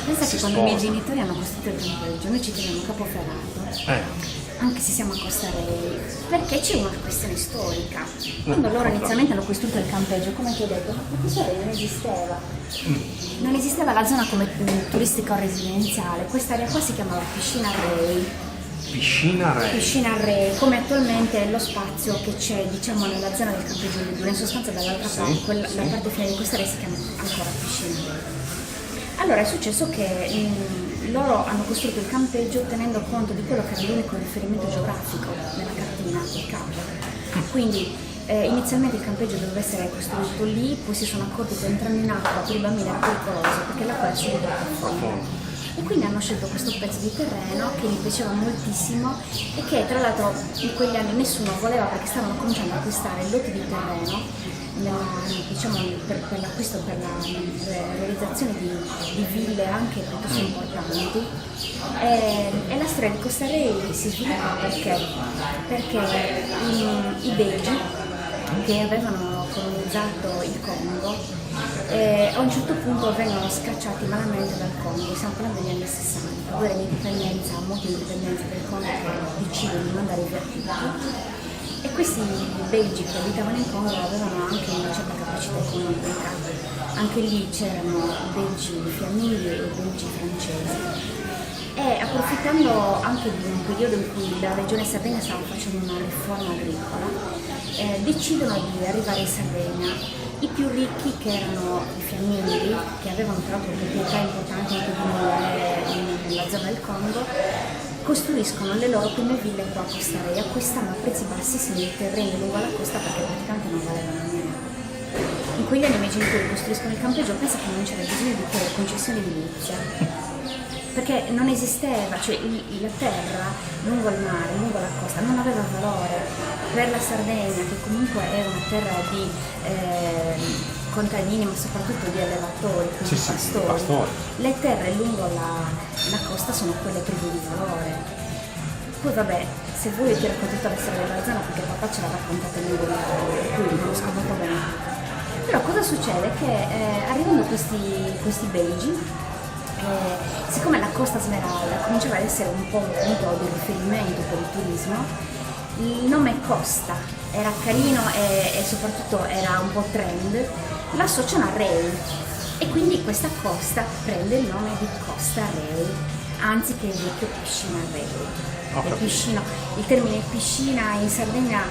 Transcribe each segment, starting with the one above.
Pensa che quando i miei genitori hanno costruito il campeggio, noi ci teniamo Capoferrato. Anche se siamo a Costarelli, perché c'è una questione storica. Quando loro inizialmente hanno costruito il campeggio, come ti ho detto, ma Costarelli non esisteva. Non esisteva la zona come turistica o residenziale. Quest'area qua si chiamava Piscina Rei. Piscina Rei, come attualmente è lo spazio che c'è, diciamo, nella zona del campeggio Ligure. In sostanza dall'altra parte, la parte finale di Costarelli si chiama ancora Piscina Rei. Allora è successo che loro hanno costruito il campeggio tenendo conto di quello che era l'unico riferimento geografico nella cartina del campo. Quindi inizialmente il campeggio doveva essere costruito lì, poi si sono accorti che entrando in acqua per i bambini era pericoloso perché l'acqua era subito profonda. E quindi hanno scelto questo pezzo di terreno che gli piaceva moltissimo e che tra l'altro in quegli anni nessuno voleva perché stavano cominciando a acquistare lotti di terreno diciamo, per l'acquisto, per la realizzazione di ville anche piuttosto importanti. E la storia di Costarelli si sviluppa perché i Belgi che avevano colonizzato il Congo a un certo punto vengono scacciati malamente dal Congo, stiamo parlando degli anni 60, dove l'indipendenza, molte indipendenze del Congo che decidono di mandare via tutti. E questi belgi che abitavano in Congo avevano anche una certa capacità economica, anche lì c'erano belgi fiamminghi e belgi francesi. E approfittando anche di un periodo in cui la regione Sardegna stava facendo una riforma agricola, decidono di arrivare in Sardegna. I più ricchi, che erano i fiamminghi, che avevano tra l'altro proprietà importanti anche di mare nella zona del Congo, costruiscono le loro prime ville qua a Costarelli, acquistando a prezzi bassissimi i terreni lungo la costa perché praticamente non valevano niente. In quegli anni i miei genitori costruiscono il campeggio, pensa che non c'era bisogno di quelle concessioni edilizia, perché non esisteva, cioè la terra lungo il mare, lungo la costa, non aveva valore. Per la Sardegna, che comunque è una terra di contadini, ma soprattutto di allevatori, quindi pastori, le terre lungo la costa sono quelle prive di valore. Poi vabbè, se vuoi ti racconto tutta la storia della zona perché papà ce l'ha raccontata in quindi conosco molto bene. Però cosa succede? Che arrivando questi belgi, siccome la Costa Smeralda cominciava ad essere un po' un punto di riferimento per il turismo, il nome Costa era carino e soprattutto era un po' trend, l'associano a Rei e quindi questa costa prende il nome di Costa Rei anziché il vecchio Piscina Rei. Il termine piscina in Sardegna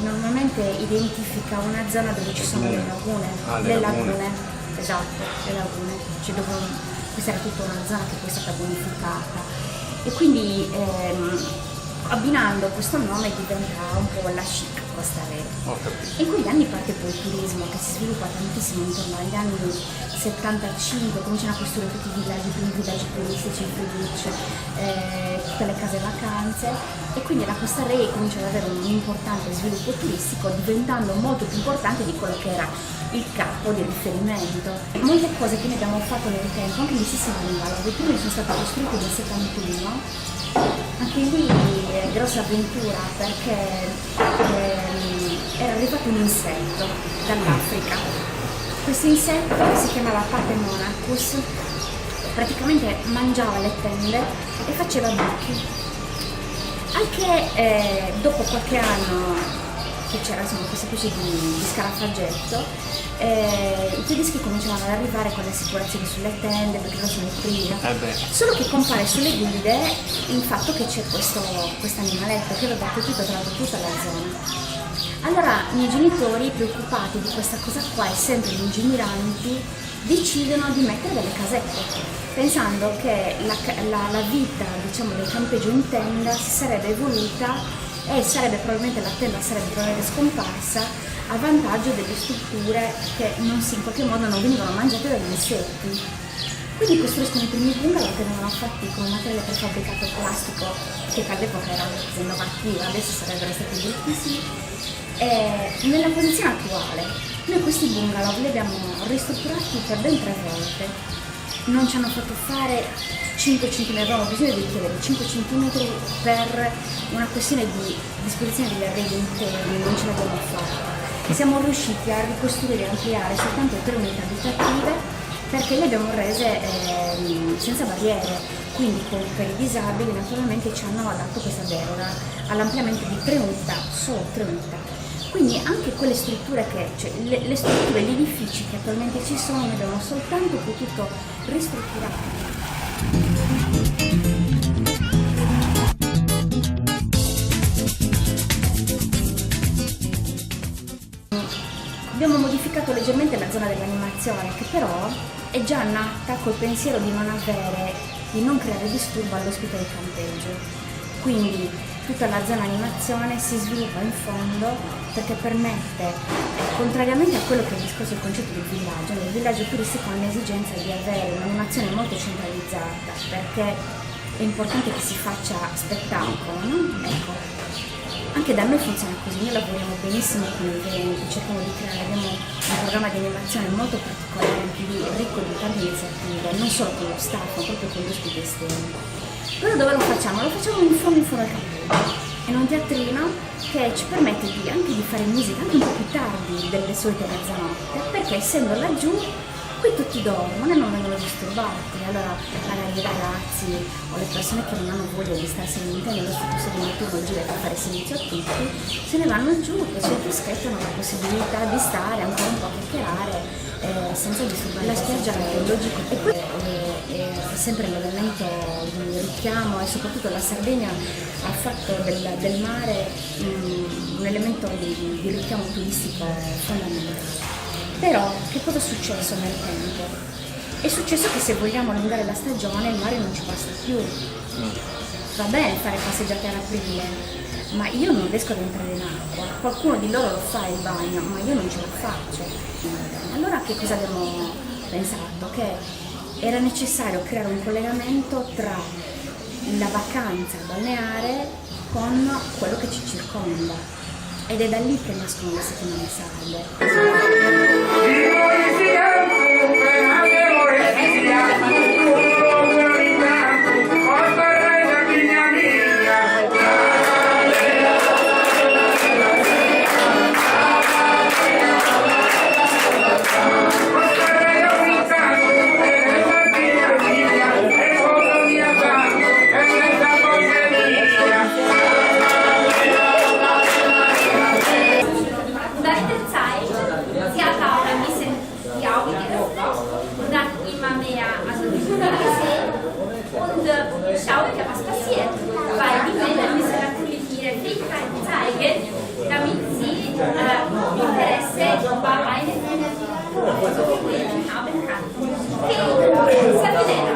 normalmente identifica una zona dove ci sono le lagune. Le lagune, esatto, le lagune, cioè questa era tutta una zona che poi è stata bonificata e quindi abbinando questo nome diventa un po' la chic Costarelli. In quegli anni parte poi il turismo che si sviluppa tantissimo intorno agli anni 75, cominciano a costruire tutti i primi villaggi turistici, il Friduc, tutte le case vacanze e quindi la Costarelli comincia ad avere un importante sviluppo turistico diventando molto più importante di quello che era il capo di riferimento. Molte cose che noi abbiamo fatto nel tempo, anche gli stessi bungalow, i primi sono stati costruiti nel 71. Anche lì grossa avventura perché era arrivato un insetto dall'Africa. Questo insetto si chiamava Pape monachus, praticamente mangiava le tende e faceva buchi. Al che dopo qualche anno che c'era insomma questa specie di scarafaggetto, i tedeschi cominciavano ad arrivare con le assicurazioni sulle tende perché loro sono i primi, solo che compare sulle guide il fatto che c'è questo animaletto che aveva colpito tra l'altro tutta la zona. Allora i miei genitori, preoccupati di questa cosa qua e sempre lungimiranti, decidono di mettere delle casette, pensando che la vita, diciamo, del campeggio in tenda si sarebbe evoluta e la tenda sarebbe probabilmente scomparsa a vantaggio delle strutture che in qualche modo non venivano mangiate dagli insetti. Quindi costruiscono i primi bungalow che venivano fatti con un materiale prefabbricato plastico che all'epoca era innovativa, adesso sarebbero stati bruttissimi. Nella posizione attuale noi questi bungalow li abbiamo ristrutturati per ben 3 volte, non ci hanno fatto fare 5 cm, avevamo bisogno di chiedere 5 cm per una questione di disposizione degli arredi interni, non ce l'abbiamo fatta. Siamo riusciti a ricostruire e ampliare soltanto 3 unità abitative perché le abbiamo rese senza barriere. Quindi per i disabili naturalmente ci hanno dato questa deroga all'ampliamento di 3 unità, solo 3 unità. Quindi anche quelle strutture cioè le strutture, gli edifici che attualmente ci sono, noi abbiamo soltanto potuto ristrutturare. Abbiamo modificato leggermente la zona dell'animazione, che però è già nata col pensiero di non creare disturbo all'ospite di campeggio. Quindi tutta la zona animazione si sviluppa in fondo perché permette, contrariamente a quello che è il discorso del concetto del villaggio, nel villaggio turistico ha l'esigenza di avere un'animazione molto centralizzata, perché è importante che si faccia spettacolo, no? Ecco. Anche da noi funziona così, noi lavoriamo benissimo con i eventi, cerchiamo di creare, abbiamo un programma di animazione molto particolare, anche lì ricco di tante iniziative, non solo con lo staff, ma proprio con gli ospiti esterni. Però dove lo facciamo? Lo facciamo in fondo al campeggio, in un teatrino che ci permette anche di fare musica anche un po' più tardi delle solite mezzanotte, perché essendo laggiù qui tutti dormono e non vengono disturbati, allora magari i ragazzi o le persone che non hanno voglia di stare seduti nello stesso turno gira per fare servizio a tutti, se ne vanno giù e ci aspettano la possibilità di stare ancora un po' a chiacchierare senza disturbare la spiaggia, è logico. E poi è sempre l'elemento di richiamo e soprattutto la Sardegna ha fatto del mare un elemento di richiamo turistico fondamentale. Però che cosa è successo nel tempo? È successo che se vogliamo allungare la stagione il mare non ci basta più. Va bene fare passeggiate all'aprile, ma io non riesco ad entrare in acqua. Qualcuno di loro lo fa il bagno, ma io non ce la faccio. Allora che cosa abbiamo pensato? Che era necessario creare un collegamento tra la vacanza balneare con quello che ci circonda. Ed è da lì che nascono le settimane sarde. Schaue, was passiert, weil die Bilder müssen natürlich ihre Fähigkeiten zeigen, damit sie Interesse bei einem Kollegen haben kann. Okay, Sabine.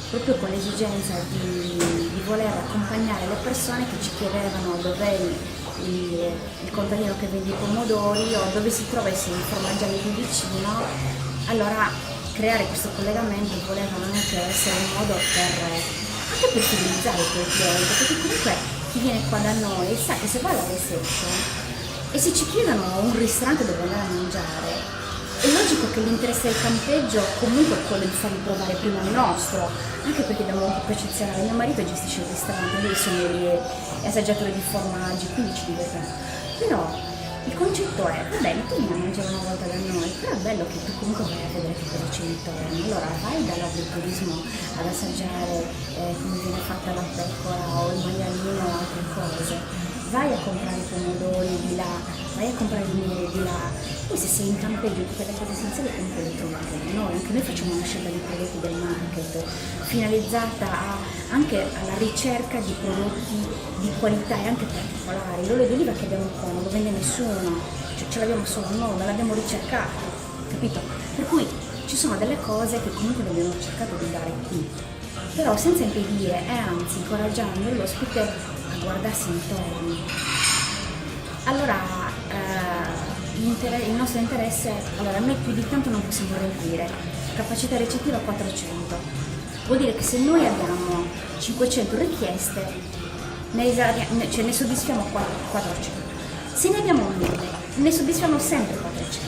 Proprio con l'esigenza di di voler accompagnare le persone che ci chiedevano dov'è il contadino che vende i pomodori o dove si trova il formaggio più vicino. Allora creare questo collegamento voleva anche essere un modo anche per fidelizzare quel cliente, perché comunque chi viene qua da noi sa che se va alla reception e se ci chiedono un ristorante dove andare a mangiare, è logico che l'interesse del campeggio comunque è quello di fargli provare prima il nostro, anche perché abbiamo un po' percezionale. Mio marito gestisce il ristorante, lui è sommelier, è assaggiatore di formaggi, quindi ci divertiamo. Però il concetto è, va bene, tu vieni a mangiare una volta da noi, però è bello che tu comunque vai a vedere che cosa c'è intorno. Allora vai dall'agriturismo ad assaggiare come viene fatta la pecora o il maialino o altre cose. Vai a comprare i pomodori di là, vai a comprare il miele di là. Poi se sei in campeggio tutte le cose essenziali comunque le trovi anche da noi. Anche noi facciamo una scelta di prodotti del market finalizzata anche alla ricerca di prodotti di qualità e anche particolari. L'olio d'oliva che abbiamo qua non lo vende nessuno, cioè ce l'abbiamo solo noi, non l'abbiamo ricercato, capito? Per cui ci sono delle cose che comunque abbiamo cercato di dare qui, però senza impedire e anzi incoraggiando l'ospite a guardarsi intorno. Allora il nostro interesse, allora noi più di tanto non possiamo riempire, capacità ricettiva 400, vuol dire che se noi abbiamo 500 richieste ne soddisfiamo 400, se ne abbiamo 1000 ne soddisfiamo sempre 400.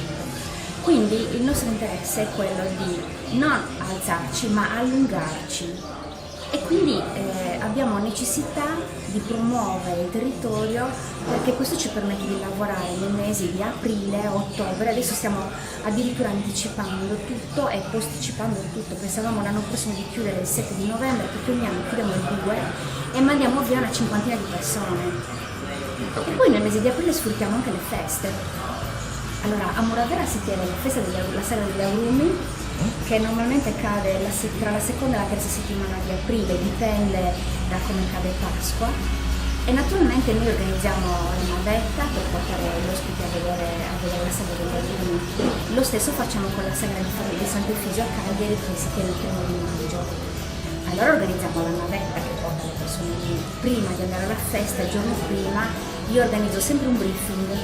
Quindi il nostro interesse è quello di non alzarci ma allungarci, e quindi abbiamo necessità di promuovere il territorio, perché questo ci permette di lavorare nei mesi di aprile, ottobre. Adesso stiamo addirittura anticipando tutto e posticipando tutto. Pensavamo l'anno prossimo di chiudere il 7 di novembre, perché ogni anno chiudiamo il 2 e mandiamo via una cinquantina di persone. E poi nel mese di aprile sfruttiamo anche le feste. Allora a Muravera si tiene la festa la sera degli agrumi, che normalmente cade tra la seconda e la terza settimana di aprile, dipende da come cade Pasqua, e naturalmente noi organizziamo una navetta per portare l'ospite a vedere la sagra degli agrumi. Lo stesso facciamo con la sagra di Sant'Efisio a Cagliari, che si tiene il 1° di maggio. Allora organizziamo la navetta che porta le persone lì. Prima di andare alla festa, il giorno prima, io organizzo sempre un briefing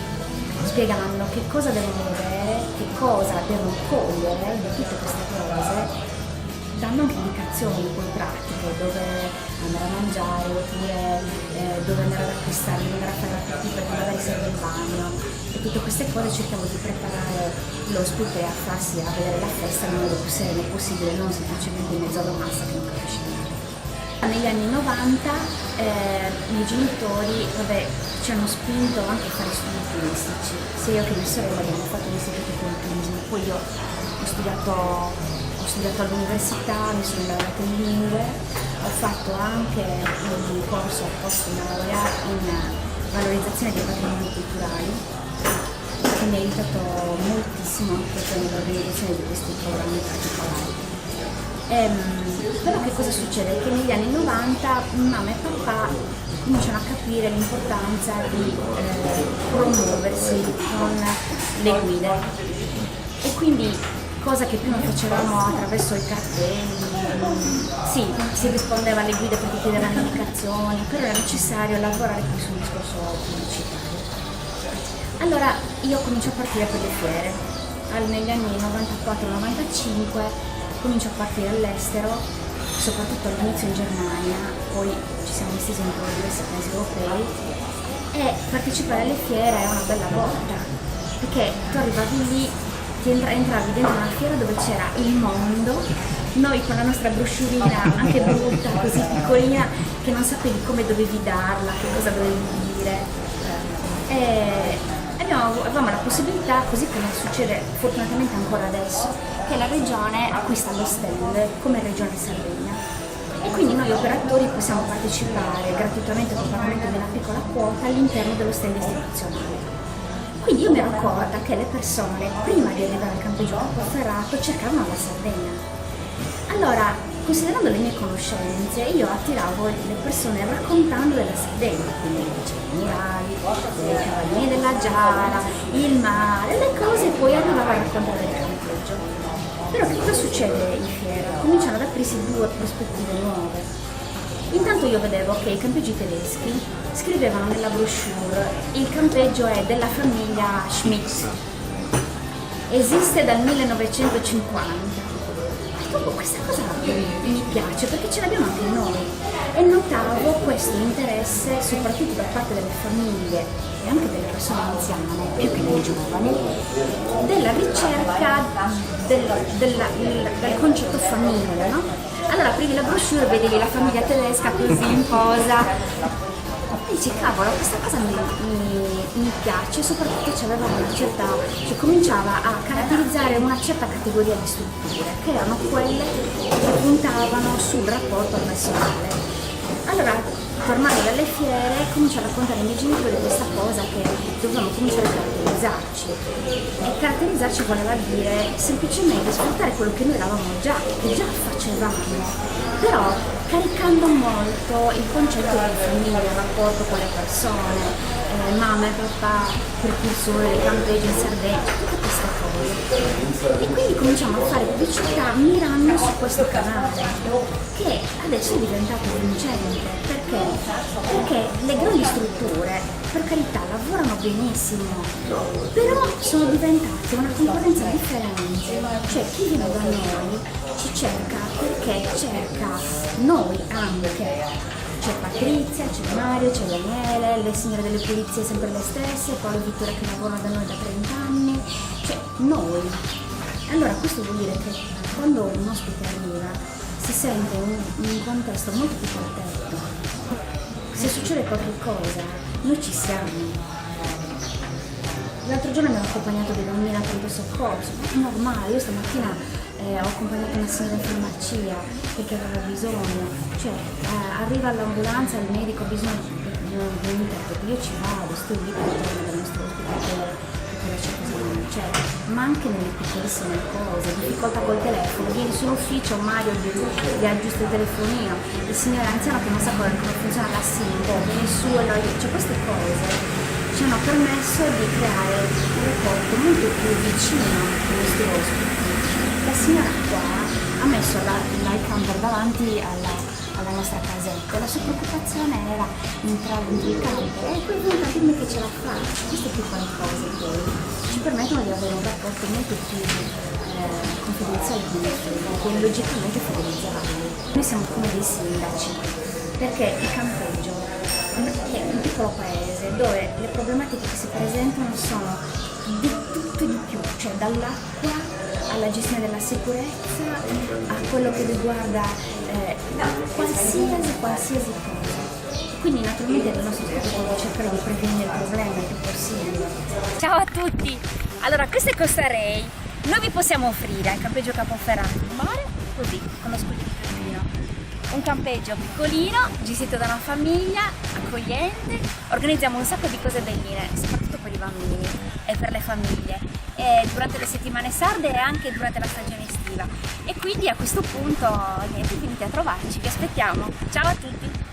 spiegando che cosa devono vedere, che cosa devono cogliere di tutte queste cose, dando anche indicazioni poi pratiche, dove andare a mangiare, oppure dove andare ad acquistare, dove andare a fare l'aperitivo perché magari serve il bagno, e tutte queste cose cerchiamo di preparare l'ospite a farsi a vedere la festa nel modo più sereno possibile, non semplicemente in mezzo alla massa che non capisce niente. Negli anni 90 i miei genitori ci hanno spinto anche a fare studi turistici, sia io che mia sorella abbiamo fatto l'istituto per il turismo, poi io ho studiato all'università, mi sono laureata in lingue, ho fatto anche un corso post laurea in valorizzazione dei patrimoni culturali, che mi ha aiutato moltissimo anche nell'organizzazione di questi programmi particolari. Però che cosa succede? Che negli anni 90 mamma e papà cominciano a capire l'importanza di promuoversi con le guide, e quindi cosa che prima facevamo attraverso i cartelli, sì, si rispondeva alle guide perché chiedevano indicazioni, però era necessario lavorare qui sul discorso pubblicitario. Allora io comincio a partire per le fiere, negli anni 94-95 comincio a partire all'estero, soprattutto all'inizio in Germania, poi ci siamo estesi in diversi paesi europei, e partecipare alle fiere è una bella botta, perché tu arrivavi lì, entravi dentro una fiera dove c'era il mondo, noi con la nostra broschurina anche brutta, così piccolina, che non sapevi come dovevi darla, che cosa dovevi dire, e avevamo la possibilità, così come succede fortunatamente ancora adesso, che la regione acquista lo stand come Regione Sardegna, e quindi noi operatori possiamo partecipare gratuitamente con pagamento di una piccola quota all'interno dello stand istituzionale. Quindi io mi ero accorta che le persone prima di arrivare al campeggio Capoferrato cercavano la Sardegna. Allora, considerando le mie conoscenze, io attiravo le persone raccontando della Sardegna, quindi i murali, i cavallini della Giara, il mare, le cose, e poi arrivavo a raccontare del campeggio. Però che cosa succede in fiera? Cominciano ad aprirsi due prospettive nuove. Intanto io vedevo che i campeggi tedeschi scrivevano nella brochure: il campeggio è della famiglia Schmidt, esiste dal 1950. Questa cosa mi piace perché ce l'abbiamo anche noi, e notavo questo interesse soprattutto da parte delle famiglie e anche delle persone anziane, più che dei giovani, della ricerca del concetto famiglia, no? Allora aprivi la brochure, vedevi la famiglia tedesca così in posa, e dici cavolo, questa cosa mi piace, soprattutto c'aveva una certa, cioè cominciava a caratterizzare una certa categoria di strutture, che erano quelle che puntavano sul rapporto personale. Allora, tornando dalle fiere, comincio a raccontare ai miei genitori questa cosa, che dovevamo cominciare a caratterizzarci. E caratterizzarci voleva dire semplicemente sfruttare quello che noi eravamo già, che già facevamo, però caricando molto il concetto di famiglia, il rapporto con le persone, mamma e papà, precursori del campeggio in Sardegna, tutte queste cose. E quindi cominciamo a fare pubblicità mirando su questo canale, che adesso è diventato vincente. Perché le grandi strutture, per carità, lavorano benissimo, però sono diventate una concorrenza differente. Cioè chi viene da noi ci cerca perché cerca noi anche. C'è Patrizia, c'è Mario, c'è Daniele, le signore delle pulizie sempre le stesse, Paolo e Vittoria che lavorano da noi da 30 anni, cioè noi. Allora questo vuol dire che quando un ospite arriva si sente in un contesto molto più protetto. Se succede qualche cosa, noi ci siamo. L'altro giorno mi hanno accompagnato dei bambini al pronto soccorso, ma è normale, io stamattina ho accompagnato una signora in farmacia perché aveva bisogno, cioè arriva all'ambulanza, il medico ha bisogno di un interprete, io ci vado, sto lì per tornare dal nostro ospedale per c'è cosa, cioè, ma anche nelle piccolissime cose, difficoltà col telefono, vieni sull'ufficio, Mario gli aggiusta il telefonino, il signore anziano che non sa come funziona la SIM, vieni su e cioè queste cose ci hanno permesso di creare un rapporto molto più vicino ai nostri ospiti. La signora qua ha messo l'iCamper davanti alla nostra casetta, la sua preoccupazione era entrare dentro il camper e poi venuta a dirmi che ce la fa. Queste piccole cose poi ci permettono di avere un rapporto molto più confidenziale con i figli e logicamente fidelizzarli. Noi siamo come dei sindaci, perché il campeggio è un piccolo paese dove le problematiche che si presentano sono di tutto e di più, cioè dall'acqua alla gestione della sicurezza a quello che riguarda qualsiasi cosa. Quindi naturalmente il nostro scopo è cercare di prevenire il problema il più possibile. Ciao a tutti! Allora, questo è Costa Rei. Noi vi possiamo offrire al campeggio Capoferrante il mare, così, con lo scoglio. Un campeggio piccolino, gestito da una famiglia, accogliente. Organizziamo un sacco di cose belline, soprattutto per i bambini e per le famiglie, durante le settimane sarde e anche durante la stagione estiva. E quindi a questo punto niente, venite a trovarci, vi aspettiamo. Ciao a tutti!